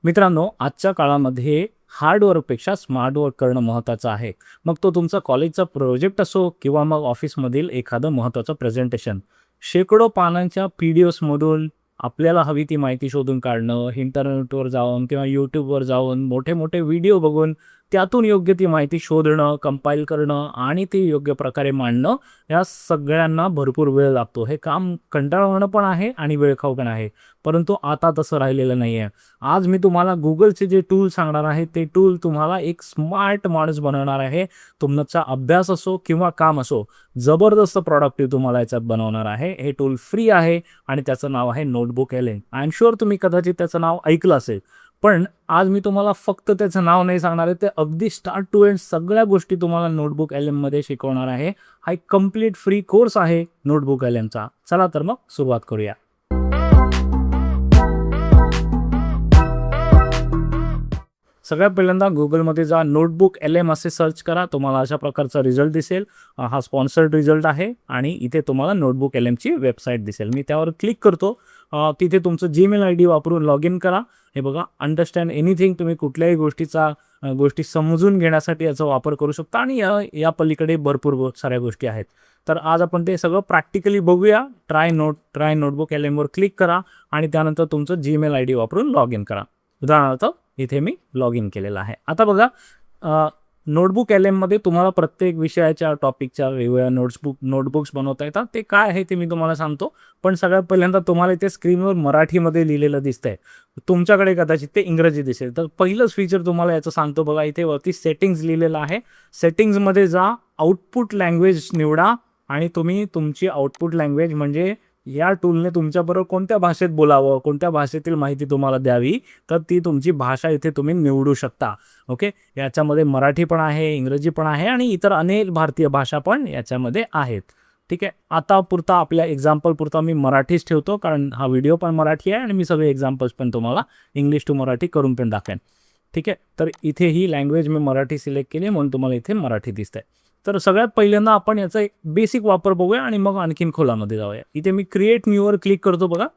मित्रांनो, आजच्या काळामध्ये हार्ड वर्कपेक्षा स्मार्ट वर्क करणं महत्त्वाचं आहे. मग तो तुमचा कॉलेजचा प्रोजेक्ट असो किंवा मग ऑफिसमधील एखादं महत्त्वाचं प्रेझेंटेशन. शेकडो पानांच्या पी-डी-एफ्समधून आपल्याला हवी ती माहिती शोधून काढणं, इंटरनेटवर जाऊन किंवा YouTubeवर जाऊन मोठे-मोठे व्हिडिओ बघून त्यातून योग्य ती माहिती शोधणं, कंपाईल करणं आणि ती योग्य प्रकारे मांडणं, या सगळ्यांना भरपूर वेळ लागतो. हे काम कंटाळवाणं पण आहे आणि वेळखाऊ पण आहे. परंतु आता तसं राहिलेलं नाही आहे. आज मी तुम्हाला Googleचे जे टूल सांगणार आहे, ते टूल तुम्हाला एक स्मार्ट माणूस बनवणार आहे. तुमचा अभ्यास असो किंवा काम असो, जबरदस्त प्रॉडक्टिव्ह तुम्हाला याच्यात बनवणार आहे. हे टूल फ्री आहे आणि त्याचं नाव आहे notebook L M. I am sure तुम्ही कदाचित त्याचं नाव ऐकलं असेल. पण आज मी तुम्हाला फक्त त्याचं नाव नाही सांगणार आहे, ते अगदी स्टार्ट टू एंड सगळ्या गोष्टी तुम्हाला नोटबुक एलेनमध्ये शिकवणार आहे. हा एक कंप्लीट फ्री कोर्स आहे नोटबुक एलेनचा. चला तर मग सुरुवात करूया. सगळ्यात पहिल्यांदा Googleमध्ये जा, नोटबुक एल-एम असे सर्च करा. तुम्हाला अशा प्रकारचा रिझल्ट दिसेल. हा स्पॉन्सर्ड रिझल्ट आहे आणि इथे तुम्हाला नोटबुक एल-एमची वेबसाईट दिसेल. मी त्यावर क्लिक करतो. तिथे तुमचं जीमेल आयडी वापरून लॉग इन करा. हे बघा, अंडरस्टँड एनिथिंग, तुम्ही कुठल्याही गोष्टी समजून घेण्यासाठी याचा वापर करू शकता आणि या पलीकडे भरपूर साऱ्या गोष्टी आहेत. तर आज आपण ते सगळं प्रॅक्टिकली बघूया. ट्राय नोटबुक एल-एमवर क्लिक करा आणि त्यानंतर तुमचं जीमेल आयडी वापरून लॉग इन करा. उदाहरणार्थ इथे मी लॉग इन केलेलं आहे. आता बघा, नोटबुक एल-एममध्ये तुम्हाला प्रत्येक विषयाच्या टॉपिकच्या वेगवेगळ्या नोटबुक्स बनवता येतात. ते काय आहे ते मी तुम्हाला सांगतो. पण सगळ्यात पहिल्यांदा तुम्हाला इथे स्क्रीनवर मराठीमध्ये लिहिलेलं दिसतंय. तुमच्याकडे कदाचित ते इंग्रजी दिसेल. तर पहिलंच फीचर तुम्हाला याचं सांगतो बघा, इथे वरती सेटिंग्ज लिहिलेलं आहे. सेटिंग्जमध्ये जा, आउटपुट लँग्वेज निवडा आणि तुम्ही तुमची आउटपुट लँग्वेज म्हणजे या टूलने तुमच्याबरोबर कोणत्या भाषेत बोलावं, कोणत्या भाषेतील माहिती तुम्हाला द्यावी, तर ती तुमची भाषा इथे तुम्ही निवडू शकता. ओके, याच्यामध्ये मराठी पण आहे, इंग्रजी पण आहे आणि इतर अनेक भारतीय भाषा पण याच्यामध्ये आहेत. ठीक आहे, आता पुरता आपल्या एक्झाम्पल पुरता मी मराठीच ठेवतो, कारण हा व्हिडिओ पण मराठी आहे आणि मी सगळे एक्झाम्पल्स पण तुम्हाला इंग्लिश टू मराठी करून पण दाखवेन. ठीक आहे, तर इथे ही लँग्वेज मी मराठी सिलेक्ट केली म्हणून तुम्हाला इथे मराठी दिसतंय. तर सगळ्यात पहिल्यांदा आपण याचा एक बेसिक वापर बघूया आणि मग आणखीन खोलामध्ये जाऊया. इथे मी क्रिएट न्यूवर क्लिक करतो. बघा,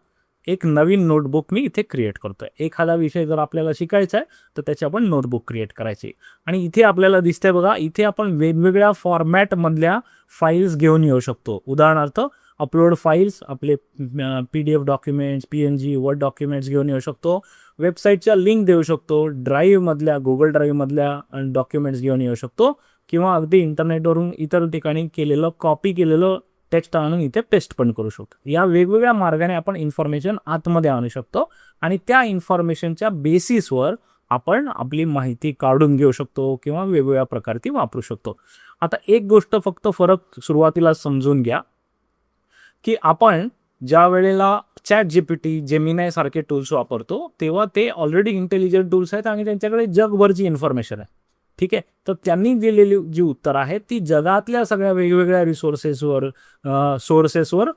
एक नवीन नोटबुक मी इथे क्रिएट करतोय. एखादा विषय जर आपल्याला शिकायचा आहे तर त्याची आपण नोटबुक क्रिएट करायची आणि इथे आपल्याला दिसतंय बघा, इथे आपण वेगवेगळ्या फॉर्मॅटमधल्या फाईल्स घेऊन येऊ शकतो. उदाहरणार्थ अपलोड फाईल्स, आपले PDF documents, PNG, word documents घेऊन येऊ शकतो. वेबसाईटच्या लिंक देऊ शकतो. Google ड्राईव्हमधल्या डॉक्युमेंट्स घेऊन येऊ शकतो किंवा अगदी इंटरनेटवरून इतर ठिकाणी कॉपी केलेलं टेक्स्ट आणून इथे पेस्ट पण करू शकतो. या वेगवेगळ्या मार्गाने आपण इन्फॉर्मेशन आतमध्ये आणू शकतो आणि त्या इन्फॉर्मेशनच्या बेसिसवर आपण आपली माहिती काढून घेऊ शकतो किंवा वेगवेगळ्या प्रकारे ती वापरू शकतो. आता एक गोष्ट फक्त फरक सुरुवातीला समजून घ्या, की आपण ज्या वेळेला ChatGPT, जेमिनाय सारखे टूल्स वापरतो तेव्हा ते ऑलरेडी इंटेलिजंट टूल्स आहेत आणि त्यांच्याकडे जगभरची इन्फॉर्मेशन आहे. ठीक आहे, तर त्यांनी दिलेली जी उत्तर आहेत ती जगातल्या सगळ्या वेगवेगळ्या सोर्सेसवर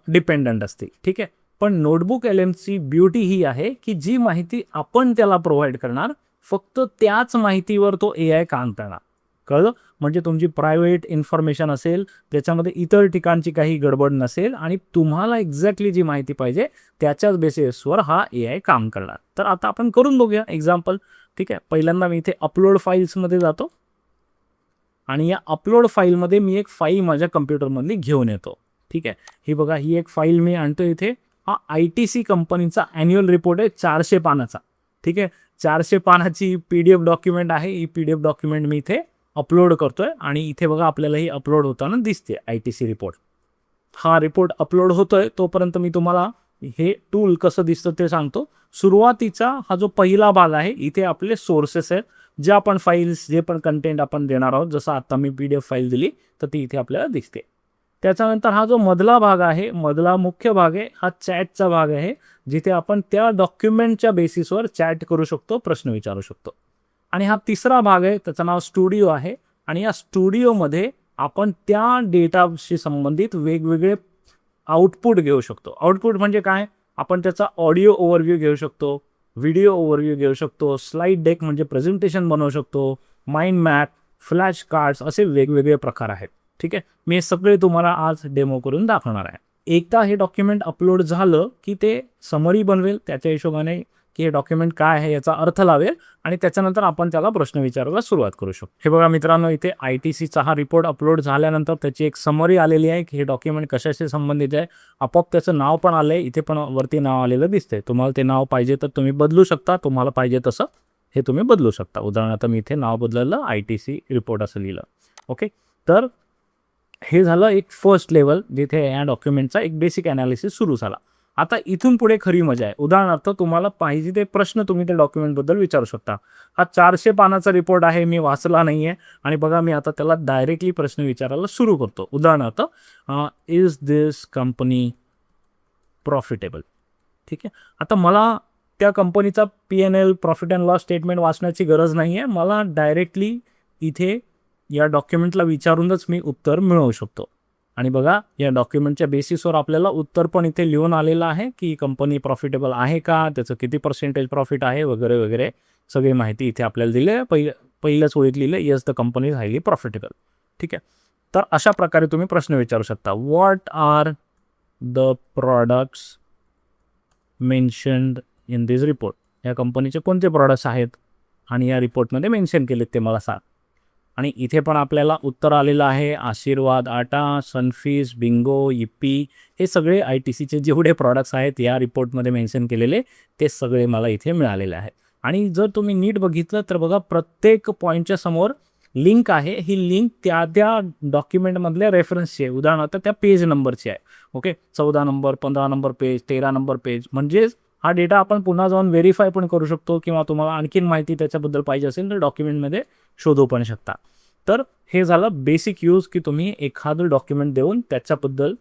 डिपेंडंट असते. ठीक आहे, पण नोटबुक एल-एमची ब्युटी ही आहे की जी माहिती आपण त्याला प्रोव्हाइड करणार, फक्त त्याच माहितीवर तो AI काम करणार. कळलं? म्हणजे तुमची प्रायव्हेट इन्फॉर्मेशन असेल, त्याच्यामध्ये इतर ठिकाणची काही गडबड नसेल आणि तुम्हाला एक्झॅक्टली जी माहिती पाहिजे त्याच्याच बेसिसवर हा AI काम करणार. तर आता आपण करून बघूया एक्झाम्पल. ठीक आहे, पहिल्यांदा मी इथे अपलोड फाईल्समध्ये जातो आणि या अपलोड फाईलमध्ये मी एक फाईल माझ्या कम्प्युटरमधली घेऊन येतो. ठीक आहे, ही बघा, ही एक फाईल मी आणतो इथे. हा ITC कंपनीचा ॲन्युअल रिपोर्ट आहे 400 पानाचा. ठीक आहे, 400 पानाची PDF डॉक्युमेंट आहे. ही PDF डॉक्युमेंट मी इथे अपलोड करतोय आणि इथे बघा आपल्याला ही अपलोड होताना दिसते ITC रिपोर्ट. हा रिपोर्ट अपलोड होतोय तोपर्यंत मी तुम्हाला हे टूल कसं दिसतं ते सांगतो. सुरुवातीचा हा जो पहिला भाग आहे, इथे आपले सोर्सेस आहेत, जे आपण फाईल्स, जे पण कंटेंट आपण देणार आहोत. जसं आता मी PDF फाईल दिली तर ती इथे आपल्याला दिसते. त्याच्यानंतर हा जो मधला भाग आहे, मधला मुख्य भाग आहे, हा चॅटचा भाग आहे, जिथे आपण त्या डॉक्युमेंटच्या बेसिसवर चॅट करू शकतो, प्रश्न विचारू शकतो. आणि हा तिसरा भाग आहे, त्याचं नाव स्टुडिओ आहे आणि या स्टुडिओमध्ये आपण त्या डेटाशी संबंधित वेगवेगळे आउटपुट घेऊ शकतो. आउटपुट म्हणजे काय? आपण त्याचा ऑडिओ ओव्हरव्ह्यू घेऊ शकतो, व्हिडिओ ओव्हरव्ह्यू घेऊ शकतो, स्लाइड डेक म्हणजे प्रेझेंटेशन बनवू शकतो, माइंड मॅप, फ्लॅश कार्ड्स, असे वेगवेगळे प्रकार आहेत. ठीक आहे, मी हे सगळे तुम्हाला आज डेमो करून दाखवणार आहे. एकदा हे डॉक्युमेंट अपलोड झालं की ते समरी बनवेल, त्याच्या हिशोबाने की हे डॉक्युमेंट काय आहे याचा अर्थ लावेल आणि त्याच्यानंतर आपण त्याला प्रश्न विचारायला सुरुवात करू शकतो. हे बघा मित्रांनो, इथे ITCचा हा रिपोर्ट अपलोड झाल्यानंतर त्याची एक समरी आलेली आहे की हे डॉक्युमेंट कशाशी संबंधित आहे. आपोआप त्याचं नाव पण आलं आहे, इथे पण वरती नाव आलेलं दिसतंय. तुम्हाला ते नाव पाहिजे तर तुम्ही बदलू शकता, तुम्हाला पाहिजे तसं हे तुम्ही बदलू शकता. उदाहरणार्थ मी इथे नाव बदललं, ITC रिपोर्ट असं लिहिलं. ओके, तर हे झालं एक फर्स्ट लेवल जिथे या डॉक्युमेंटचा एक बेसिक ॲनालिसिस सुरू झाला. आता इथून पुढे खरी मजा आहे. उदाहरणार्थ तुम्हाला पाहिजे ते प्रश्न तुम्ही त्या डॉक्युमेंटबद्दल विचारू शकता. हा 400 पानाचा रिपोर्ट आहे, मी वाचला नाही आहे आणि बघा मी आता त्याला डायरेक्टली प्रश्न विचारायला सुरू करतो. उदाहरणार्थ इज दिस कंपनी प्रॉफिटेबल. ठीक आहे, आता मला त्या कंपनीचा P&L profit and loss statement वाचण्याची गरज नाही आहे. मला डायरेक्टली इथे या डॉक्युमेंटला विचारूनच मी उत्तर मिळवू शकतो. आणि बघा या डॉक्युमेंटच्या बेसिसवर आपल्याला उत्तर पण इथे लिहून आलेलं आहे की कंपनी प्रॉफिटेबल आहे का, त्याचं किती % प्रॉफिट आहे वगैरे वगैरे सगळी माहिती इथे आपल्याला दिली आहे. पहिल्याच ओळीत लिहिलं yes the company is highly profitable. ठीक आहे, तर अशा प्रकारे तुम्ही प्रश्न विचारू शकता. What are the products mentioned in this report. या कंपनीचे कोणते प्रॉडक्ट्स आहेत आणि या रिपोर्टमध्ये मेन्शन केलेत ते मला सांग. आणि इथे पण आपल्याला उत्तर आलेलं आहे. आशीर्वाद आटा, सनफिश, बिंगो, इप्पी हे सगळे ITCचे जेवढे प्रॉडक्ट्स आहेत या रिपोर्टमध्ये मेन्शन केलेले ते सगळे मला इथे मिळालेले आहेत. आणि जर तुम्ही नीट बघितलं तर बघा प्रत्येक पॉईंटच्या समोर लिंक आहे. ही लिंक त्या डॉक्युमेंटमधल्या रेफरन्सची आहे. उदाहरणार्थ त्या पेज नंबरची आहे. Okay, 14 number, 15 number page, 13 number page. म्हणजेच हा डेटा आपण पुन्हा जाऊन व्हेरीफाय पण करू शकतो किंवा तुम्हाला आणखीन माहिती त्याच्याबद्दल पाहिजे असेल तर डॉक्युमेंटमध्ये शोधू पण शकता. तर हे झालं बेसिक यूज की तुम्ही एखादं डॉक्युमेंट देऊन त्याच्याबद्दल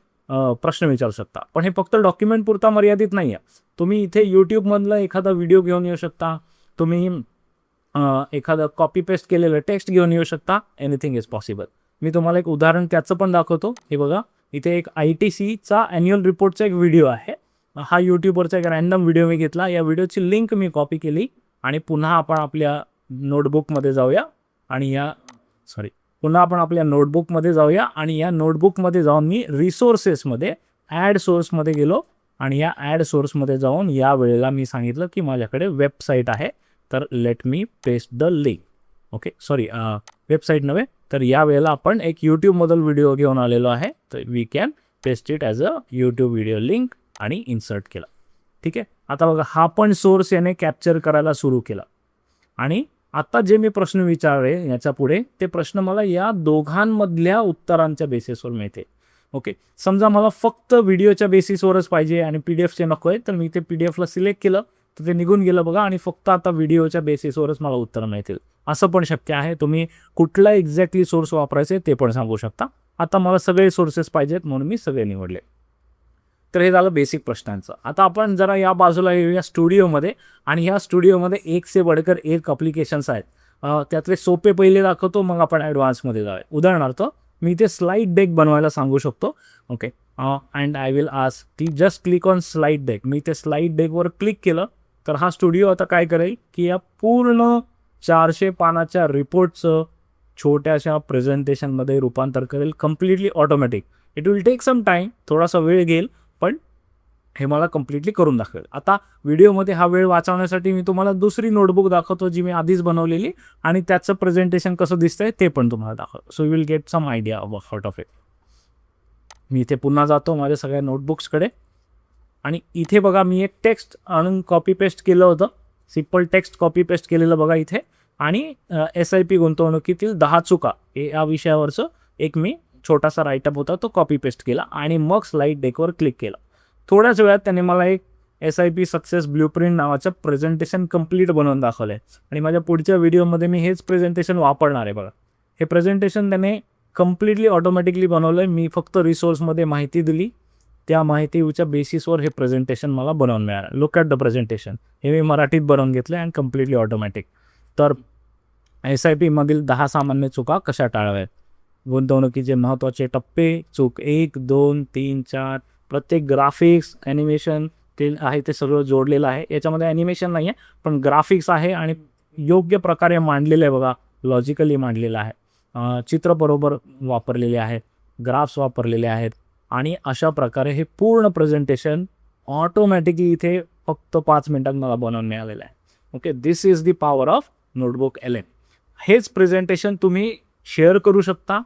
प्रश्न विचारू शकता. पण हे फक्त डॉक्युमेंट पुरता मर्यादित नाही आहे. तुम्ही इथे यूट्यूबमधलं एखादा व्हिडिओ घेऊन येऊ शकता, तुम्ही एखादं कॉपी पेस्ट केलेलं टेक्स्ट घेऊन येऊ शकता. Anything is possible. मी तुम्हाला एक उदाहरण त्याचं पण दाखवतो. हे बघा इथे एक ITCचा ॲन्युअल रिपोर्टचा एक व्हिडिओ आहे. हा यूट्यूबवरचा एक रॅन्डम व्हिडिओ मी घेतला. या व्हिडिओची लिंक मी कॉपी केली आणि पुन्हा आपण आपल्या नोटबुकमध्ये जाऊया आणि या नोटबुकमध्ये जाऊन मी रिसोर्सेसमध्ये ॲड सोर्समध्ये गेलो आणि या ॲड सोर्समध्ये जाऊन या वेळेला मी सांगितलं की माझ्याकडे वेबसाईट आहे, तर let me paste the link. Okay, sorry website नव्हे, तर या वेळेला आपण एक यूट्यूबमधील व्हिडिओ घेऊन आलेलो आहे, तर we can paste it as a YouTube video link आणि इन्सर्ट केला. ठीक आहे, आता बघा हा पण सोर्स याने कॅप्चर करायला सुरू केला आणि आता जे मी प्रश्न विचारले याच्या पुढे ते प्रश्न मला या दोघांमधल्या उत्तरांच्या बेसिसवर मिळते. ओके, समजा मला फक्त व्हिडिओच्या बेसिसवरच पाहिजे आणि PDFचे नको आहे, तर मी ते PDFला सिलेक्ट केलं तर ते निघून गेलं बघा आणि फक्त आता व्हिडिओच्या बेसिसवरच मला उत्तरं मिळतील. असं पण शक्य आहे. तुम्ही कुठला एक्झॅक्टली सोर्स वापरायचे ते पण सांगू शकता. आता मला सगळे सोर्सेस पाहिजेत म्हणून मी सगळे निवडले. तर हे झालं बेसिक प्रश्नांचं. आता आपण जरा या बाजूला येऊया स्टुडिओमध्ये आणि ह्या स्टुडिओमध्ये एक से बडकर एक ॲप्लिकेशन्स आहेत. त्यातले सोपे पहिले दाखवतो, मग आपण ॲडव्हान्समध्ये जाऊया. उदाहरणार्थ मी इथे स्लाईड डेक बनवायला सांगू शकतो. Okay, and I will ask ती just click on slide deck. मी ते स्लाईड डेकवर क्लिक केलं तर हा स्टुडिओ आता काय करेल की या पूर्ण 400 पानाच्या रिपोर्टचं छोट्याशा प्रेझेंटेशनमध्ये रूपांतर करेल, completely automatic. It will take some time, थोडासा वेळ घेईल, पण हे मला कम्प्लिटली करून दाखवेल. आता व्हिडिओमध्ये हा वेळ वाचवण्यासाठी मी तुम्हाला दुसरी नोटबुक दाखवतो जी मी आधीच बनवलेली आणि त्याचं प्रेझेंटेशन कसं दिसतंय ते पण तुम्हाला दाखवतो. So you will get some idea out of it. मी इथे पुन्हा जातो माझ्या सगळ्या नोटबुक्सकडे आणि इथे बघा मी एक टेक्स्ट आणून कॉपी पेस्ट केलं होतं. सिम्पल टेक्स्ट कॉपी पेस्ट केलेलं बघा इथे आणि SIP गुंतवणुकीतील 10 चुका या विषयावरचं एक मी छोटासा राईटअप होता तो कॉपी पेस्ट केला आणि मग स्लाईड डेकवर क्लिक केला. थोड्याच वेळात त्याने मला एक SIP सक्सेस ब्ल्यूप्रिंट नावाचं प्रेझेंटेशन कंप्लीट बनवून दाखवलं आहे आणि माझ्या पुढच्या व्हिडिओमध्ये मी हेच प्रेझेंटेशन वापरणार आहे. बघा हे प्रेझेंटेशन त्याने कम्प्लिटली ऑटोमॅटिकली बनवलं आहे. मी फक्त रिसोर्समध्ये माहिती दिली, त्या माहितीच्या बेसिसवर हे प्रेझेंटेशन मला बनवून मिळालं. Look at the presentation. हे मी मराठीत बनवून घेतलं अँड कम्प्लिटली ऑटोमॅटिक. तर SIP मधील 10 सामान्य चुका कशा टाळाव्यात, गुंतवणुकीचे महत्त्वाचे टप्पे, चूक 1, 2, 3, 4, प्रत्येक ग्राफिक्स ॲनिमेशन ते आहे ते सगळं जोडलेलं आहे. याच्यामध्ये ॲनिमेशन नाही आहे पण ग्राफिक्स आहे आणि योग्य प्रकारे मांडलेलं आहे. बघा लॉजिकली मांडलेलं आहे, चित्र बरोबर वापरलेले आहेत, ग्राफ्स वापरलेले आहेत आणि अशा प्रकारे हे पूर्ण प्रेझेंटेशन ऑटोमॅटिकली इथे फक्त 5 मिनिटात मला बनवून मिळालेलं आहे. Okay, this is the power of notebook LM. हेच प्रेझेंटेशन तुम्ही शेअर करू शकता,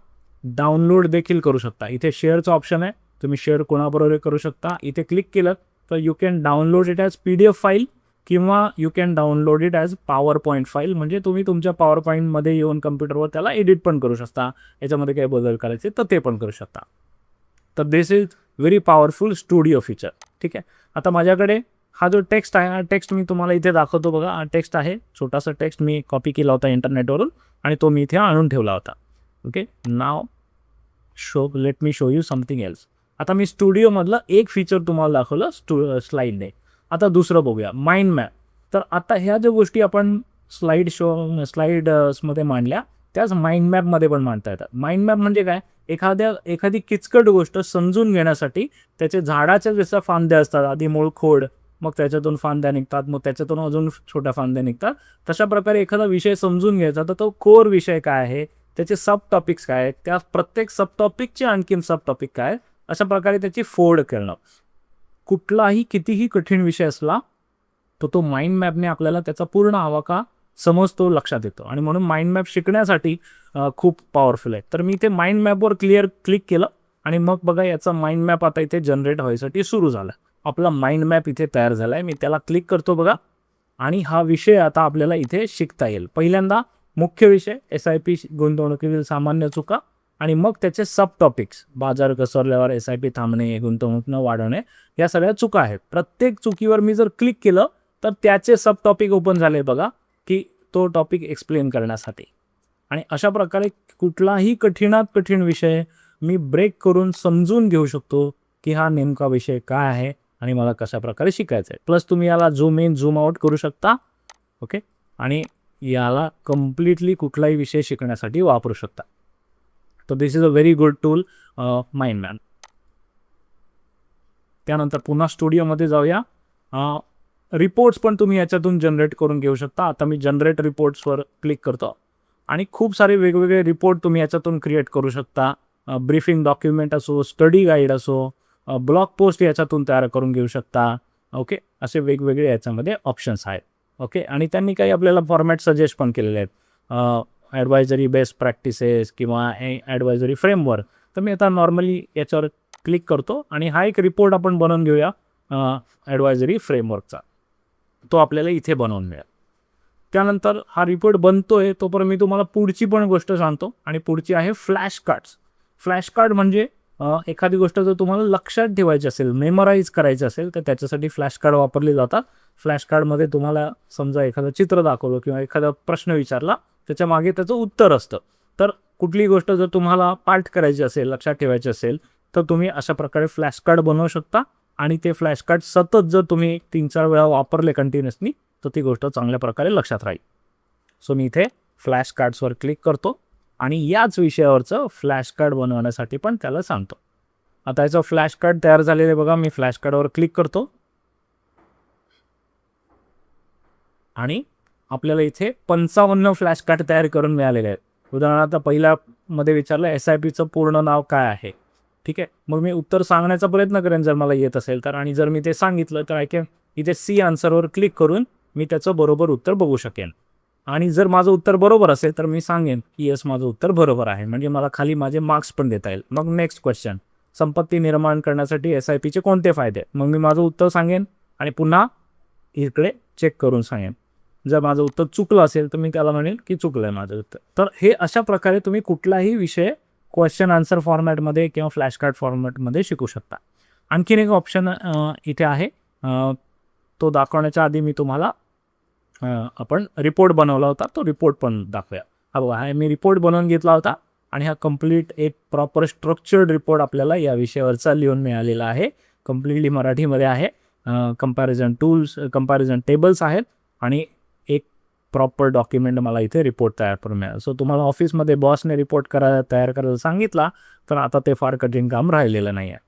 डाउनलोड देखील करू शकता. इथे शेअरचा ऑप्शन आहे, तुम्ही शेअर कोणाबरोबर करू शकता. इथे क्लिक केलं तर you can download it as PDF file किंवा you can download it as PowerPoint file. म्हणजे तुम्ही तुमच्या PowerPointमध्ये येऊन कम्प्युटरवर त्याला एडिट पण करू शकता, याच्यामध्ये काही बदल करायचे तर ते पण करू शकता. तर this is very powerful studio feature. ठीक आहे, आता माझ्याकडे हा जो टेक्स्ट आहे, हा टेक्स्ट मी तुम्हाला इथे दाखवतो बघा. हा टेक्स्ट आहे, छोटासा टेक्स्ट मी कॉपी केला होता इंटरनेटवरून आणि तो मी इथे आणून ठेवला होता. Okay, now let me show you something else. आता मी स्टुडिओमधलं एक फीचर तुम्हाला दाखवलं स्लाईडने. आता दुसरं बघूया, माइंड मॅप. तर आता ह्या ज्या गोष्टी आपण स्लाईड्समध्ये मांडल्या त्याच माइंड मॅपमध्ये पण मांडता येतात. माइंड मॅप म्हणजे काय, एखादी किचकट गोष्ट समजून घेण्यासाठी त्याचे झाडाच्या जशा फांद्या असतात, आधी मूळ खोड, मग त्याच्यातून फांद्या निघतात, मग त्याच्यातून अजून छोट्या फांद्या निघतात. तशा प्रकारे एखादा विषय समजून घ्यायचा तर तो कोर विषय काय आहे, त्याचे सब टॉपिक्स काय आहेत, त्या प्रत्येक सब टॉपिकचे आणखीन सब टॉपिक काय, अशा प्रकारे त्याची फोड करणं. कुठलाही कितीही कठीण विषय असला तो माइंड मॅपने आपल्याला त्याचा पूर्ण आवाका समजतो, लक्षात येतो. आणि म्हणून माइंड मॅप शिकण्यासाठी खूप पॉवरफुल आहे. तर मी इथे माइंड मॅपवर क्लिक केलं आणि मग बघा याचा माइंड मॅप आता इथे जनरेट व्हायसाठी सुरू झाला. आपला माइंड मॅप इथे तयार झाला आहे. मी त्याला क्लिक करतो बघा आणि हा विषय आता आपल्याला इथे शिकता येईल. पहिल्यांदा मुख्य विषय SIP गुंतवणुकीतील सामान्य चुका आणि मग त्याचे सब टॉपिक्स, बाजार घसरल्यावर SIP थांबणे, गुंतवणूक न वाढवणे, या सगळ्या चुका आहेत. प्रत्येक चुकीवर मी जर क्लिक केलं तर त्याचे सब टॉपिक ओपन झाले बघा, की तो टॉपिक एक्सप्लेन करण्यासाठी. आणि अशा प्रकारे कुठलाही कठीणात कठीण विषय मी ब्रेक करून समजून घेऊ शकतो की हा नेमका विषय काय आहे आणि मला कशा प्रकारे शिकायचं आहे. प्लस तुम्ही याला झूम इन झूम आउट करू शकता. ओके, आणि याला कम्प्लिटली कुठलाही विषय शिकण्यासाठी वापरू शकता. तर this is a very good tool mind map. त्यानंतर पुन्हा स्टुडिओमध्ये जाऊया. रिपोर्ट्स पण तुम्ही याच्यातून जनरेट करून घेऊ शकता. आता मी जनरेट रिपोर्ट्सवर क्लिक करतो आणि खूप सारे वेगवेगळे रिपोर्ट तुम्ही याच्यातून क्रिएट करू शकता. ब्रीफिंग डॉक्युमेंट असो, स्टडी गाईड असो, ब्लॉग पोस्ट याच्यातून तयार करून घेऊ शकता. ओके, असे वेगवेगळे याच्यामध्ये ऑप्शन्स आहेत. ओके, आणि त्यांनी काही आपल्याला फॉर्मॅट सजेस्ट पण केलेले आहेत, ॲडवायझरी बेस्ट प्रॅक्टिसेस किंवा ॲडवायझरी फ्रेमवर्क. तर मी आता नॉर्मली याच्यावर क्लिक करतो आणि हा एक रिपोर्ट आपण बनवून घेऊया ॲडवायझरी फ्रेमवर्कचा. तो आपल्याला इथे बनवून मिळेल. त्यानंतर हा रिपोर्ट बनतोय तोपर्यंत मी तुम्हाला पुढची पण गोष्ट सांगतो आणि पुढची आहे फ्लॅश कार्ड्स. फ्लॅश कार्ड म्हणजे एखादी गोष्ट जर तुम्हाला लक्षात ठेवायची असेल, मेमोराईज करायची असेल तर त्याच्यासाठी फ्लॅश कार्ड वापरले जातात. फ्लॅश कार्डमध्ये तुम्हाला समजा एखादं चित्र दाखवलं किंवा एखादा प्रश्न विचारला, त्याच्या मागे त्याचं उत्तर असतं. तर कुठली गोष्ट जर तुम्हाला पाठ करायची असेल, लक्षात ठेवायची असेल, तर तुम्ही अशा प्रकारे फ्लॅश कार्ड बनवू शकता. आणि ते फ्लॅश कार्ड सतत जर तुम्ही 3-4 वेळा वापरले कंटिन्युअसली तर ती गोष्ट चांगल्या प्रकारे लक्षात राहील. सो मी इथे फ्लॅश कार्ड्सवर क्लिक करतो आणि याच विषयावरचं फ्लॅश कार्ड बनवण्यासाठी पण त्याला सांगतो. आता याचं फ्लॅश कार्ड तयार झालेलं आहे बघा. मी फ्लॅश कार्डवर क्लिक करतो आणि आपल्याला इथे 55 फ्लॅश कार्ड तयार करून मिळालेले आहेत. उदाहरणार्थ पहिल्यामध्ये विचारलं SIPचं पूर्ण नाव काय आहे. ठीक आहे, मग मी उत्तर सांगण्याचा प्रयत्न करेन जर मला येत असेल तर. आणि जर मी ते सांगितलं तर इथे C आन्सरवर क्लिक करून मी त्याचं बरोबर उत्तर बघू शकेन. आणि जर माझं उत्तर बरोबर असेल तर मी सांगेन की येस माझं उत्तर बरोबर आहे, म्हणजे मला खाली माझे मार्क्स पण देता येईल. मग नेक्स्ट क्वेश्चन, संपत्ती निर्माण करण्यासाठी SIPचे कोणते फायदे. मग मी माझं उत्तर सांगेन आणि पुन्हा इकडे चेक करून सांगेन. जर माझं उत्तर चुकलं असेल तर मी त्याला म्हणेल की चुकलं आहे माझं उत्तर. तर हे अशा प्रकारे तुम्ही कुठलाही विषय क्वेश्चन आन्सर फॉर्मॅटमध्ये किंवा फ्लॅश कार्ड फॉर्मॅटमध्ये शिकू शकता. आणखीन एक ऑप्शन इथे आहे, तो दाखवण्याच्या आधी मी तुम्हाला आपण रिपोर्ट बनवला होता तो रिपोर्ट पण दाखवूया. हा बघा, हा मी रिपोर्ट बनवून घेतला होता आणि हा कम्प्लीट एक प्रॉपर स्ट्रक्चर्ड रिपोर्ट आपल्याला या विषयावरचा लिहून मिळालेला आहे. कम्प्लिटली मराठीमध्ये आहे. कंपॅरिझन टूल्स, कंपॅरिझन टेबल्स आहेत आणि एक प्रॉपर डॉक्युमेंट मला इथे रिपोर्ट तयार करून मिळाला. सो तुम्हाला ऑफिसमध्ये बॉसने रिपोर्ट तयार करायला सांगितला तर आता ते फार कठीण काम राहिलेलं नाही आहे.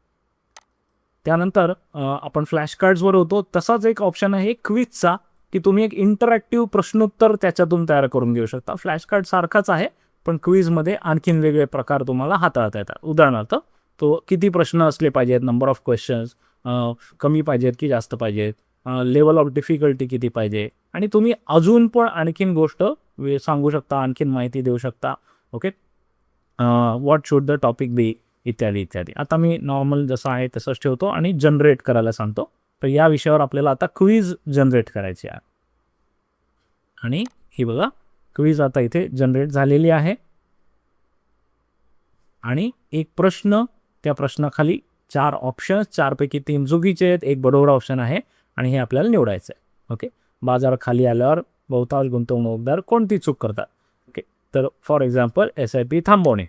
त्यानंतर आपण फ्लॅश कार्ड्सवर होतो, तसाच एक ऑप्शन आहे क्विजचा, की तुम्ही एक इंटरॅक्टिव्ह प्रश्नोत्तर त्याच्यातून तयार करून घेऊ शकता. फ्लॅश कार्ड सारखाच आहे पण क्विजमध्ये आणखीन वेगळे प्रकार तुम्हाला हाताळता येतात. उदाहरणार्थ तो किती प्रश्न असले पाहिजेत, नंबर ऑफ क्वेश्चन्स, कमी पाहिजेत की जास्त पाहिजेत, लेवल ऑफ डिफिकल्टी किती पाहिजे, आणि तुम्ही अजून पण आणखीन गोष्ट सांगू शकता, आणखीन माहिती देऊ शकता. Okay, what should the topic be, इत्यादी इत्यादी. आता मी नॉर्मल जसं आहे तसंच ठेवतो आणि जनरेट करायला सांगतो. तर या विषयावर आपल्याला आता क्विज जनरेट करायची आहे. आणि ही बघा, क्विज आता इथे जनरेट झालेली आहे. आणि एक प्रश्न, त्या प्रश्नाखाली 4 ऑप्शन्स, 4 पैकी 3 चुकीचे आहेत, एक बरोबर ऑप्शन आहे, आणि हे आपल्याला निवडायचं आहे. ओके, बाजार खाली आल्यावर बहुतांश गुंतवणूकदार कोणती चूक करतात. ओके, तर फॉर एक्झाम्पल SIP थांबवणे.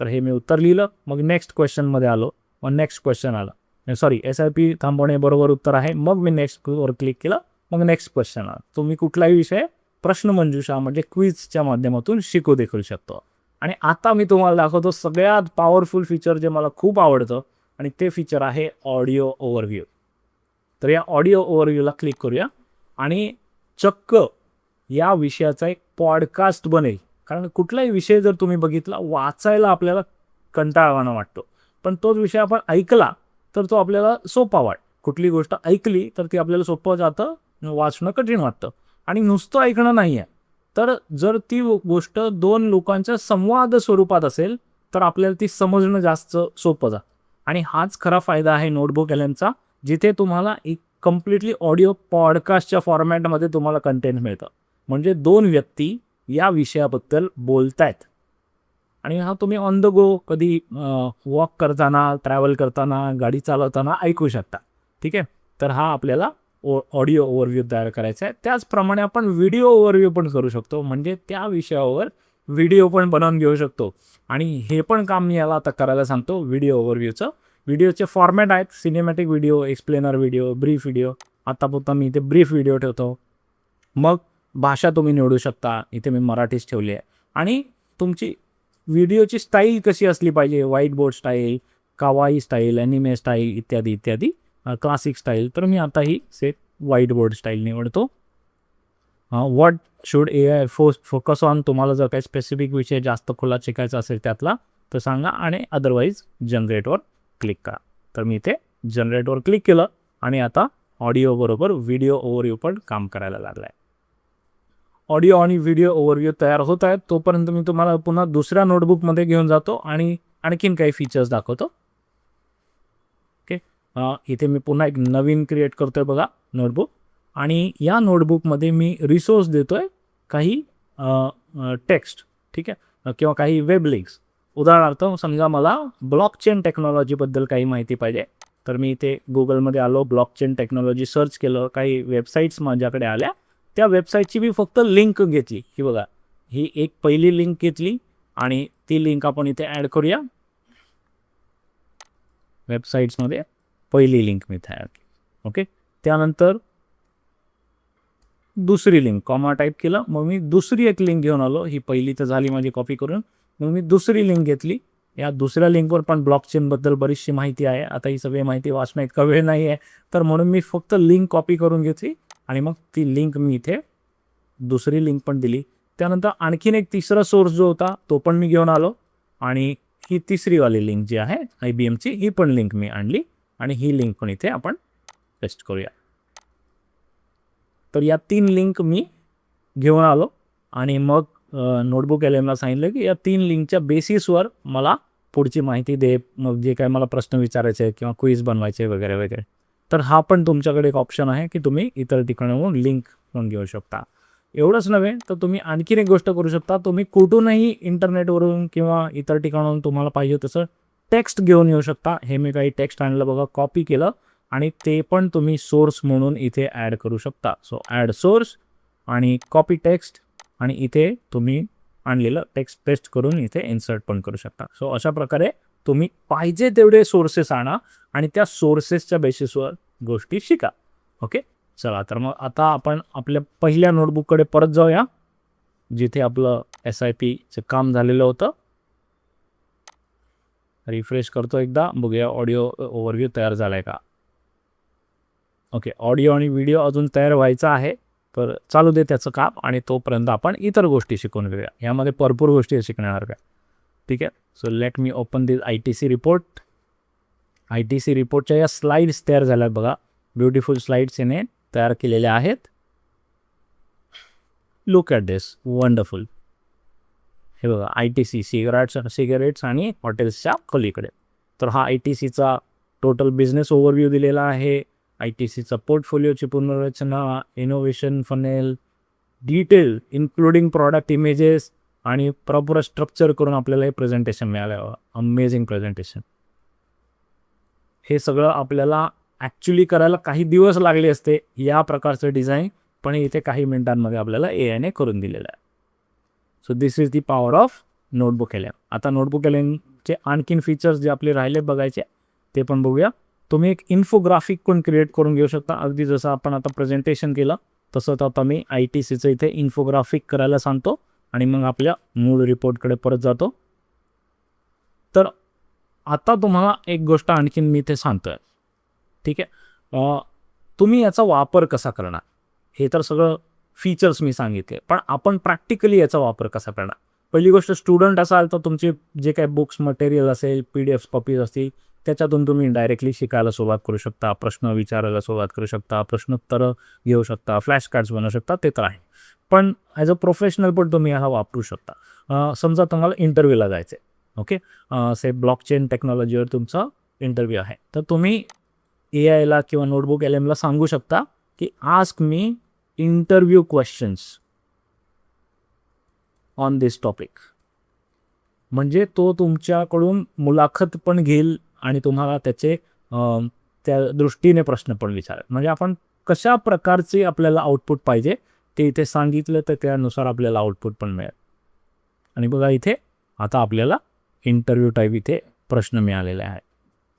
तर हे मी उत्तर लिहिलं. मग नेक्स्ट क्वेश्चनमध्ये आलो. मग नेक्स्ट क्वेश्चन आला, सॉरी, SIP थांबवणे बरोबर उत्तर आहे. मग मी नेक्स्टवर क्लिक केलं. मग नेक्स्ट क्वेश्चन आला. तुम्ही कुठलाही विषय प्रश्नमंजुषा म्हणजे क्विजच्या माध्यमातून शिकू देखील शकतो. आणि आता मी तुम्हाला दाखवतो सगळ्यात पॉवरफुल फीचर जे मला खूप आवडतं, आणि ते फीचर आहे ऑडिओ ओव्हरव्ह्यू. तर या ऑडिओ ओव्हरव्ह्यूला क्लिक करूया, आणि चक्क या विषयाचा एक पॉडकास्ट बनेल. कारण कुठलाही विषय जर तुम्ही बघितला, वाचायला आपल्याला कंटाळवाणा वाटतो, पण तोच विषय आपण ऐकला तर तो आपल्याला सोपा वाटतो. कुठली गोष्ट ऐकली तर ती आपल्याला सोपं जातं, वाचणं कठीण वाटतं. आणि नुसतं ऐकणं नाही आहे, तर जर ती गोष्ट 2 लोकांच्या संवाद स्वरूपात असेल तर आपल्याला ती समजणं जास्त सोपं जातं. आणि हाच खरा फायदा आहे नोटबुक LMचा, जिथे तुम्हाला एक कम्प्लिटली ऑडिओ पॉडकास्टच्या फॉर्मॅटमध्ये तुम्हाला कंटेंट मिळतं. म्हणजे 2 व्यक्ती या विषयाबद्दल बोलतायत, आणि हा तुम्ही ऑन द गो कधी वॉक करताना, ट्रॅव्हल करताना, गाडी चालवताना ऐकू शकता. ठीक आहे, तर हा आपल्याला ऑडिओ ओव्हरव्ह्यू तयार करायचा आहे. त्याचप्रमाणे आपण व्हिडिओ ओव्हरव्ह्यू पण करू शकतो, म्हणजे त्या विषयावर व्हिडिओ पण बनवून घेऊ शकतो. आणि हे पण काम मी याला आता करायला सांगतो, व्हिडिओ ओव्हरव्ह्यूचं. व्हिडिओचे फॉर्मॅट आहेत, cinematic video, explainer video, brief video. आतापुरता मी इथे ब्रीफ व्हिडिओ ठेवतो. मग भाषा तुम्ही निवडू शकता, इथे मी मराठीच ठेवली आहे. आणि तुमची व्हिडिओची स्टाईल कशी असली पाहिजे, whiteboard style, kawaii style, anime style, इत्यादी इत्यादी, क्लासिक स्टाईल. तर मी आता ही सेट व्हाईट बोर्ड स्टाईल निवडतो. What should AI focus on, तुम्हाला जर काही स्पेसिफिक विषय जास्त खोलात शिकायचा असेल त्यातला तर सांगा, आणि अदरवाईज जनरेटवर क्लिक करा. तर मी इथे जनरेटवर क्लिक केलं, आणि आता ऑडिओ बरोबर व्हिडिओ ओव्हरव्ह्यू पण काम करायला लागला आहे. ऑडिओ आणि व्हिडिओ ओव्हरव्ह्यू तयार होत आहेत, तोपर्यंत मी तुम्हाला पुन्हा दुसऱ्या नोटबुकमध्ये घेऊन जातो आणि आणखीन काही फीचर्स दाखवतो. ओके, इथे मी पुन्हा एक नवीन क्रिएट करतोय बघा नोटबुक, आणि या नोटबुकमध्ये मी रिसोर्स देतोय काही टेक्स्ट, ठीक आहे, किंवा काही वेब लिंक्स. उदाहरणार्थ समजा मला ब्लॉकचेन टेक्नॉलॉजीबद्दल काही माहिती पाहिजे, तर मी इथे गुगलमध्ये आलो, ब्लॉकचेन टेक्नॉलॉजी सर्च केलं, काही वेबसाईट्स माझ्याकडे आल्या. त्या वेबसाईटची मी फक्त लिंक घेतली, ही बघा, ही एक पहिली लिंक घेतली, आणि ती लिंक आपण इथे ॲड करूया. वेबसाईट्समध्ये पहिली लिंक मी तयार केली. ओके, त्यानंतर दुसरी लिंक कॉमा टाईप केलं, मग मी दुसरी एक लिंक घेऊन आलो. ही पहिली तर झाली माझी कॉपी करून, मग मी दुसरी लिंक घेतली. या दुसऱ्या लिंकवर पण ब्लॉकचेनबद्दल बरीचशी माहिती आहे. आता ही सगळी माहिती वाचणं इतका वेळ नाही आहे, तर म्हणून मी फक्त लिंक कॉपी करून घेतली, आणि मग ती लिंक मी इथे दुसरी लिंक पण दिली. त्यानंतर आणखीन एक तिसरा सोर्स जो होता तो पण मी घेऊन आलो, आणि ही तिसरीवाली लिंक जी आहे IBMची, ही पण लिंक मी आणली, आणि ही लिंक पण इथे आपण पेस्ट करूया. तर या 3 लिंक मी घेऊन आलो, आणि मग नोटबुक LMला सांगितलं की या 3 लिंकच्या बेसिसवर मला पुढची माहिती दे, मग जे काय मला प्रश्न विचारायचे आहे किंवा क्विज बनवायचे वगैरे वगैरे. तर हा पण तुमच्याकडे एक ऑप्शन आहे की तुम्ही इतर ठिकाणाहून लिंक पण घेऊ शकता. एवढंच नव्हे तर तुम्ही आणखीन एक गोष्ट करू शकता, तुम्ही कुठूनही इंटरनेटवरून किंवा इतर ठिकाणाहून तुम्हाला पाहिजे तसं टेक्स्ट घेऊन येऊ शकता. हे मी काही टेक्स्ट आणलं बघा, कॉपी केलं, आणि ते पण तुम्ही सोर्स म्हणून इथे ॲड करू शकता. सो ॲड सोर्स आणि कॉपी टेक्स्ट, आणि इथे तुम्ही आणलेलं टेक्स्ट पेस्ट करून इथे इन्सर्ट पण करू शकता. सो अशा प्रकारे तुम्ही पाहिजे तेवढे सोर्सेस आणा, आणि त्या सोर्सेसच्या बेसिसवर गोष्टी शिका. ओके, चला तर मग आता आपण आपल्या पहिल्या नोटबुककडे परत जाऊया, जिथे आपलं SIPचं काम झालेलं होतं. रिफ्रेश करतो एकदा, बघूया ऑडिओ ओव्हरव्ह्यू तयार झाला आहे का. ओके, ऑडिओ आणि व्हिडिओ अजून तयार व्हायचा आहे, तर चालू दे त्याचं काम, आणि तोपर्यंत आपण इतर गोष्टी शिकून घेऊया. यामध्ये भरपूर गोष्टी शिकण्यासारख्या. ठीक आहे, सो लेट मी ओपन दिस ITC रिपोर्ट. ITC रिपोर्टच्या या स्लाइड्स तयार झाल्यात बघा, ब्युटिफुल स्लाइड्स याने तयार केलेल्या आहेत. Look at this, wonderful. हे बघा, ITC सिगारेट्स आणि हॉटेल्सच्या खोलीकडे. तर हा ITCचा टोटल बिझनेस ओव्हरव्ह्यू दिलेला आहे. ITCचा पोर्टफोलिओची पुनर्रचना, innovation funnel, detail including product images आणि प्रॉपर स्ट्रक्चर करून आपल्याला हे प्रेझेंटेशन मिळालं. Amazing presentation. हे सगळं आपल्याला ॲक्च्युली करायला काही दिवस लागले असते या प्रकारचं डिझाईन, पण इथे काही मिनिटांमध्ये आपल्याला AIने करून दिलेलं आहे. So this is the power of notebook LM. आता नोटबुक LMचे आणखीन फीचर्स जे आपले राहिले बघायचे ते पण बघूया. तुम्ही एक इन्फोग्राफिक पण क्रिएट करून घेऊ शकता. अगदी जसं आपण आता प्रेझेंटेशन केलं तसं आता मी ITCचं इथे इन्फोग्राफिक करायला सांगतो आणि मग आपल्या मूळ रिपोर्टकडे परत जातो. तर आता तुम्हाला एक गोष्ट आणखीन मी इथे सांगतो आहे, ठीक आहे. तुम्ही याचा वापर कसा करणार, हे तर सगळं फीचर्स मी सांगितले, पण आपण प्रॅक्टिकली याचा वापर कसा करणार. पहिली गोष्ट, स्टुडंट असाल तर तुमचे जे काही बुक्स मटेरियल असेल, PDF कॉपीज असतील, त्याच्यातून तुम्ही डायरेक्टली शिकायला सुरुवात करू शकता, प्रश्न विचारायला सुरुवात करू शकता, प्रश्नोत्तरं घेऊ शकता, फ्लॅश कार्ड्स बनवू शकता, ते तर आहे. पण ॲज अ प्रोफेशनल पण तुम्ही ह्याला वापरू शकता. समजा तुम्हाला इंटरव्ह्यूला जायचं आहे, ओके, से ब्लॉकचेन टेक्नॉलॉजीवर तुमचा इंटरव्ह्यू आहे, तर तुम्ही AIला किंवा नोटबुक LMला सांगू शकता की ask me interview questions on this topic. म्हणजे तो तुमच्याकडून मुलाखत पण घेईल आणि तुम्हाला त्याचे त्या दृष्टीने प्रश्न पण विचारेल. म्हणजे आपण कशा प्रकारचे आपल्याला आउटपुट पाहिजे ते इथे सांगितलं तर त्यानुसार आपल्याला आउटपुट पण मिळेल. आणि बघा इथे आता आपल्याला इंटरव्ह्यू टाईप इथे प्रश्न मिळालेले आहे.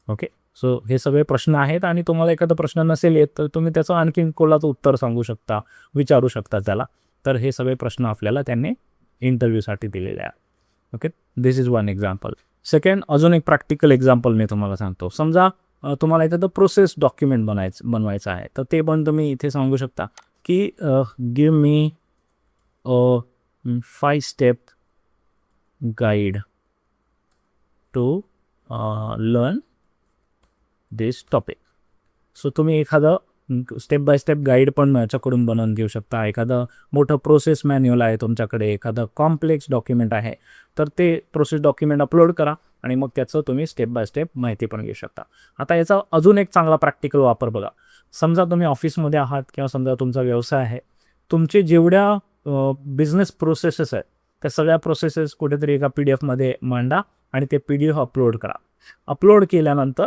ओके, सो हे सगळे प्रश्न आहेत आणि तुम्हाला एखादा प्रश्न नसेल येत तर तुम्ही त्याचं आणखीन कोणाचं उत्तर सांगू शकता, विचारू शकता त्याला. तर हे सगळे प्रश्न आपल्याला त्यांनी इंटरव्ह्यूसाठी दिलेले आहेत. Okay, this is one example. Second, अजून एक प्रॅक्टिकल एक्झाम्पल मी तुम्हाला सांगतो. समजा तुम्हाला एखादं प्रोसेस डॉक्युमेंट बनवायचं आहे, तर ते पण तुम्ही इथे सांगू शकता की give me 5 step guide to learn this topic. So तुम्ही एखादं स्टेप बाय स्टेप गाईड पण याच्याकडून बनवून घेऊ शकता. एखादं मोठं प्रोसेस मॅन्युअल आहे तुमच्याकडे, एखादं कॉम्प्लेक्स डॉक्युमेंट आहे, तर ते प्रोसेस डॉक्युमेंट अपलोड करा आणि मग त्याचं तुम्ही स्टेप बाय स्टेप माहिती पण घेऊ शकता. आता याचा अजून एक चांगला प्रॅक्टिकल वापर बघा. समजा तुम्ही ऑफिसमध्ये आहात किंवा समजा तुमचा व्यवसाय आहे, तुमचे जेवढ्या बिझनेस प्रोसेसेस आहेत त्या सगळ्या प्रोसेसेस कुठेतरी एका PDF मध्ये मांडा आणि ते PDF अपलोड करा. अपलोड केल्यानंतर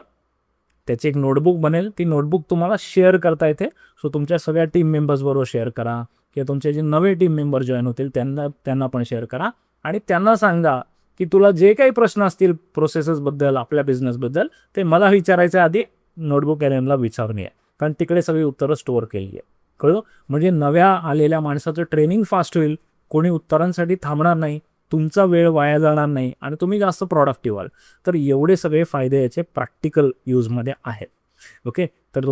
त्याची एक नोटबुक बनेल. ती नोटबुक तुम्हाला शेअर करता येते. सो तुमच्या सगळ्या टीम मेंबर्सबरोबर शेअर करा किंवा तुमचे जे नवे टीम मेंबर जॉईन होतील त्यांना पण शेअर करा आणि त्यांना सांगा की तुला जे काही प्रश्न असतील प्रोसेसेसबद्दल, आपल्या बिझनेसबद्दल, ते मला विचारायच्या आधी नोटबुक LMला विचारून ये, कारण तिकडे सगळी उत्तरं स्टोअर केली आहे. कळलं? म्हणजे नव्या आलेल्या माणसाचं ट्रेनिंग फास्ट होईल, कोणी उत्तरांसाठी थांबणार नाही, तुमचा वेळ वाया जाणार नाही आणि तुम्ही जास्त प्रॉडक्टिव्ह व्हाल. तर एवढे सगळे फायदे याचे प्रॅक्टिकल यूजमध्ये आहेत. ओके, तर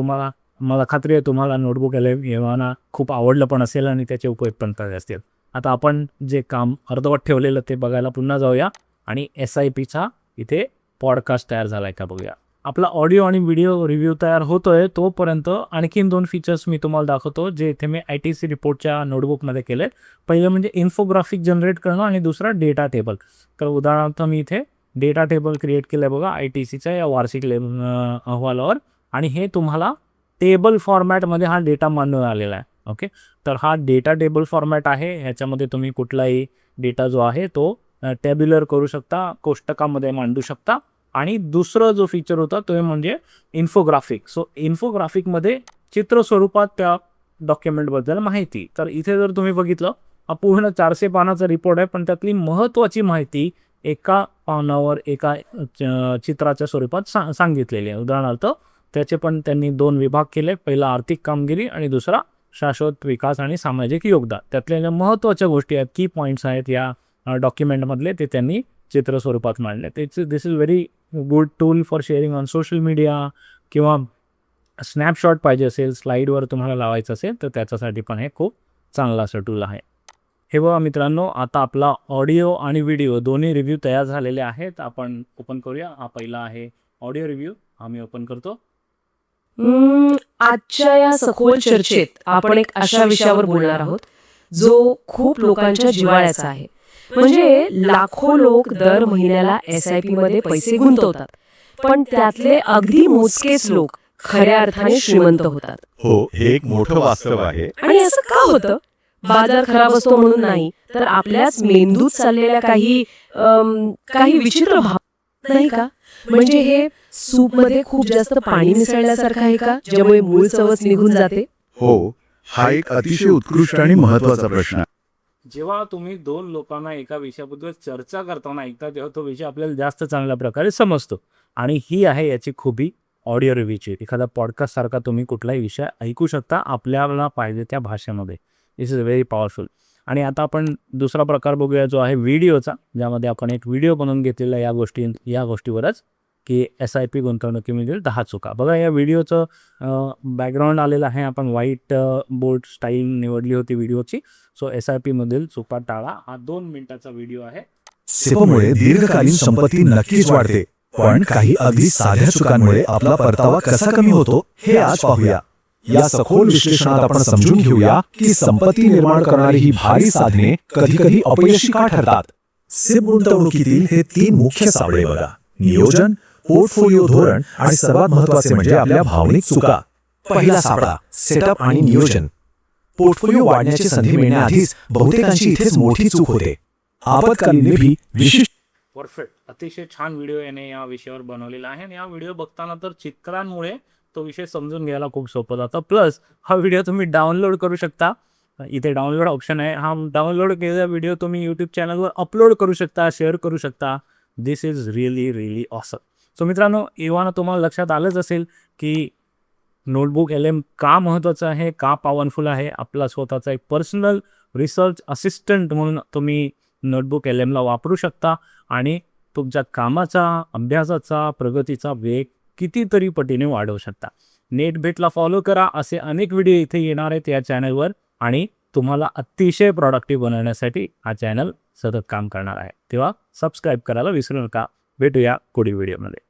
मला खात्री आहे तुम्हाला नोटबुक LM येवाना खूप आवडलं पण असेल आणि त्याचे उपयोग पण झाले असतील. आता आपण जे काम अर्धवट ठेवलेलं ते बघायला पुन्हा जाऊया आणि SIPचा इथे पॉडकास्ट तयार झाला आहे का बघूया. आपला ऑडिओ आणि व्हिडिओ रिव्ह्यू तयार होतोय तोपर्यंत आणखीन 2 फीचर्स मी तुम्हाला दाखवतो जे इथे मी ITC रिपोर्टच्या नोटबुकमध्ये केले. पहिलं म्हणजे इन्फोग्राफिक जनरेट करणं आणि दुसरा डेटा टेबल. तर उदाहरणार्थ मी इथे डेटा टेबल क्रिएट केलं आहे बघा ITCच्या या वार्षिक अहवालावर आणि हे तुम्हाला टेबल फॉर्मॅटमध्ये हा डेटा मांडून आलेला आहे. ओके, तर हा डेटा टेबल फॉर्मॅट आहे. ह्याच्यामध्ये तुम्ही कुठलाही डेटा जो आहे तो टॅब्युलर करू शकता, कोष्टकामध्ये मांडू शकता. आणि दुसरं जो फीचर होता तो म्हणजे इन्फोग्राफिक. सो इन्फोग्राफिकमध्ये चित्र स्वरूपात त्या डॉक्युमेंटबद्दल माहिती. तर इथे जर तुम्ही बघितलं हा पूर्ण 400 पानाचा रिपोर्ट आहे, पण त्यातली महत्त्वाची माहिती एका पानावर एका चित्राच्या स्वरूपात सांगितलेली आहे. उदाहरणार्थ त्याचे पण त्यांनी 2 विभाग केले. पहिला आर्थिक कामगिरी आणि दुसरा शाश्वत विकास आणि सामाजिक योगदान. त्यातल्या ज्या महत्त्वाच्या गोष्टी आहेत, की पॉईंट्स आहेत या डॉक्युमेंटमधले, ते त्यांनी चित्र स्वरूपात मांडले. This is very good tool for sharing on social media किंवा स्नॅपशॉट पाहिजे असेल, स्लाईडवर तुम्हाला लावायचं असेल तर त्याच्यासाठी पण हे खूप चांगलं असं टूल आहे. हे बघा मित्रांनो, आता आपला ऑडिओ आणि व्हिडिओ दोन्ही रिव्ह्यू तयार झालेले आहेत. आपण ओपन करूया. हा पहिला आहे ऑडिओ रिव्ह्यू आम्ही ओपन करतो. आजच्या या सखोल चर्चेत आपण एक अशा विषयावर बोलणार आहोत जो खूप लोकांच्या जिव्हाळ्याचा आहे. म्हणजे लाखो लोक दर महिन्याला SIP मध्ये पैसे गुंतवतात, पण त्यातले अगदी मोजकेच लोक खऱ्या अर्थाने श्रीमंत होतात. हो, हे एक मोठं वास्तव आहे. आणि असं का होतं? बाजार खराब असतो म्हणून नाही, तर आपल्याच मेंदूत चाललेल्या काही विचित्र भाव नाही का? म्हणजे हे सूपमध्ये खूप जास्त पाणी मिसळल्यासारखं आहे का, ज्यामुळे मूळ चवच निघून जाते? हो, हा एक अतिशय उत्कृष्ट आणि महत्वाचा प्रश्न आहे. जेव्हा तुम्ही दोन लोकांना एका विषयाबद्दल चर्चा करताना ऐकता तेव्हा तो विषय आपल्याला जास्त चांगल्या प्रकारे समजतो. आणि ही आहे याची खूबी ऑडिओ रिव्ह्यूची. एखादा पॉडकास्ट सारखा तुम्ही कुठलाही विषय ऐकू शकता आपल्याला पाहिजे त्या भाषेमध्ये. दिस इज व्हेरी पॉवरफुल. आणि आता आपण दुसरा प्रकार बघूया जो आहे व्हिडिओचा, ज्यामध्ये आपण एक व्हिडिओ बनवून घेतलेला या गोष्टीवरच की SIP गुंतवणुकीमधील 10 चुका. बघा या व्हिडिओचं बॅकग्राऊंड आलेलं आहे. आपण व्हाईट बोर्ड स्टाईल निवडली होती व्हिडिओची. सो SIP मधील चुका टाळा हा 2 मिनिटाचा व्हिडिओ आहे. SIPमुळे दीर्घकालीन संपत्ती नक्कीच वाढते, पण काही अगदी साध्या चुकांमुळे आपला परतावा कसा कमी होतो हे आज पाहूया. या सखोल विश्लेषणात आपण समजून घेऊया की संपत्ती निर्माण करणारी ही भारी साधने कधी कधी अपयशी का ठरतात. SIP गुंतवणुकीतील हे 3 मुख्य सापळे बघा: नियोजन, पोर्टफोलिओ धोरण आणि सर्वात महत्त्वाचे म्हणजे आपल्या भावनिक चुका. पहिला सापळा, सेटअप आणि नियोजन. पोर्टफोलिओ वाढण्याची संधी मिळण्याआधीच बहुतेकांची इथेच मोठी चूक होते. आपत्कालीन निधी विशिष्ट. परफेक्ट. अतिशय छान व्हिडिओ याने या विषयावर बनवलेला आहे आणि हा व्हिडिओ बघताना तर चित्रांमुळे तो विषय समजून घ्यायला खूप सोपं जातं. प्लस हा व्हिडिओ तुम्ही डाउनलोड करू शकता. इथे डाउनलोड ऑप्शन आहे. हा डाउनलोड केलेला व्हिडिओ तुम्ही यूट्यूब चॅनलवर अपलोड करू शकता, शेअर करू शकता. दिस इज रिअली ऑसम. सो मित्रांनो, इव्हाना तुम्हाला लक्षात आलंच असेल की नोटबुक LM का महत्त्वाचं आहे, का पॉवरफुल आहे. आपला स्वतःचा एक पर्सनल रिसर्च असिस्टंट म्हणून तुम्ही नोटबुक LMला वापरू शकता आणि तुमच्या कामाचा, अभ्यासाचा, प्रगतीचा वेग कितीतरी पटीने वाढवू शकता. नेटबेटला फॉलो करा. असे अनेक व्हिडिओ इथे येणार आहेत या चॅनलवर आणि तुम्हाला अतिशय प्रोडक्टिव्ह बनवण्यासाठी हा चॅनल सतत काम करणार आहे. तेव्हा सबस्क्राईब करायला विसरू नका. भेटूया पुढील व्हिडिओमध्ये.